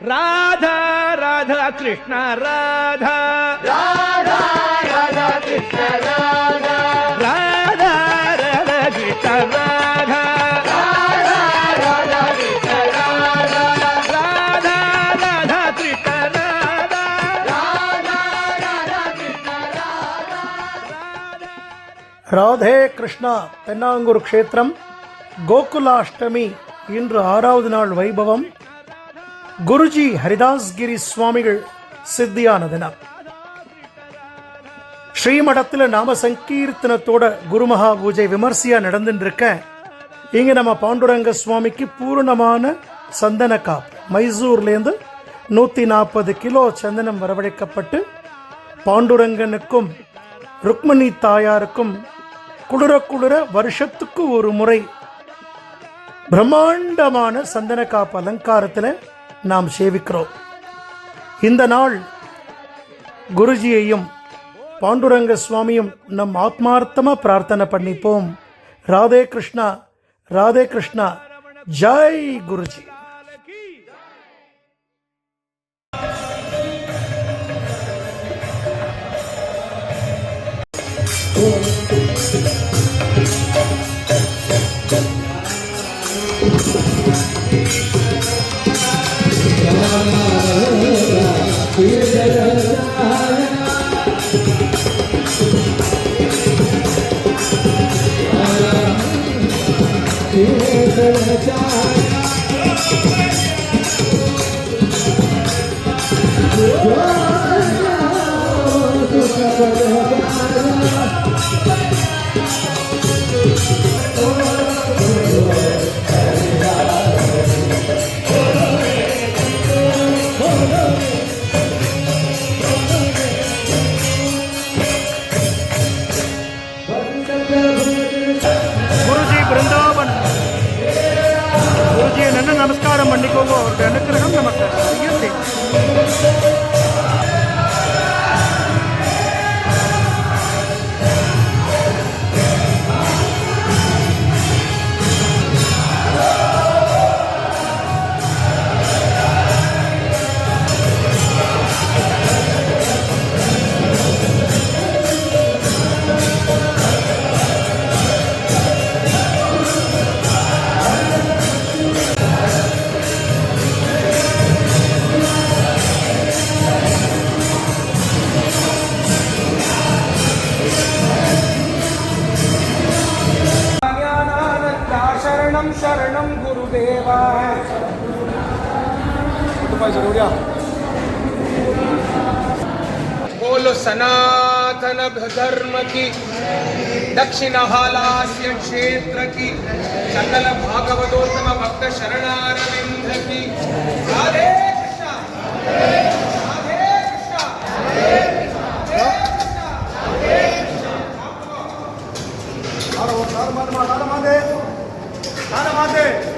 राधा राधा कृष्ण राधा राधा राधा कृष्ण राधा राधा राधा कृष्ण राधा राधा राधा कृष्ण राधा राधा राधा कृष्ण राधा राधा राधा कृष्ण राधा ராதே கிருஷ்ணா. தென்னாங்கூர் க்ஷேத்திரம் கோகுலாஷ்டமி இன்று 6வது நாள் வைபவம். குருஜி ஹரிதாஸ்கிரி சுவாமிகள் சித்தியான தினம். ஸ்ரீமடத்தில் நாம சங்கீர்த்தனத்தோட குருமகா பூஜை விமர்சையா நடந்துட்டு இருக்க இங்க நம்ம பாண்டுரங்க சுவாமிக்கு பூர்ணமான சந்தன காப்பு மைசூர்லேருந்து 140 கிலோ சந்தனம் வரவழைக்கப்பட்டு பாண்டுரங்கனுக்கும் ருக்மணி தாயாருக்கும் குளிர குளிர வருஷத்துக்கு ஒரு முறை பிரம்மாண்டமான சந்தன காப்பு அலங்காரத்தில் நாம் சேவிக்கிறோம். இந்த நாள் குருஜியையும் பாண்டுரங்க சுவாமியும் நம் ஆத்மார்த்தமா பிரார்த்தனை பண்ணிப்போம். ராதே கிருஷ்ணா, ராதே கிருஷ்ணா, ஜெய் குருஜி. குருஜி பிருந்தாவன் குருஜியை நின்று நமஸ்காரம் பண்ணிக்கோங்க. அவருடைய அனுக்கிரகம் நமக்கு இயற்கை. शरणं शरणं गुरुदेवा. बोलो सनातन धर्म की दक्षिण हालास्य क्षेत्र की सकल भागवतोत्तम भक्त शरणारविंद की. राधे कृष्णा, राधे कृष्णा, राधे कृष्णा, राधे कृष्णा. हर माते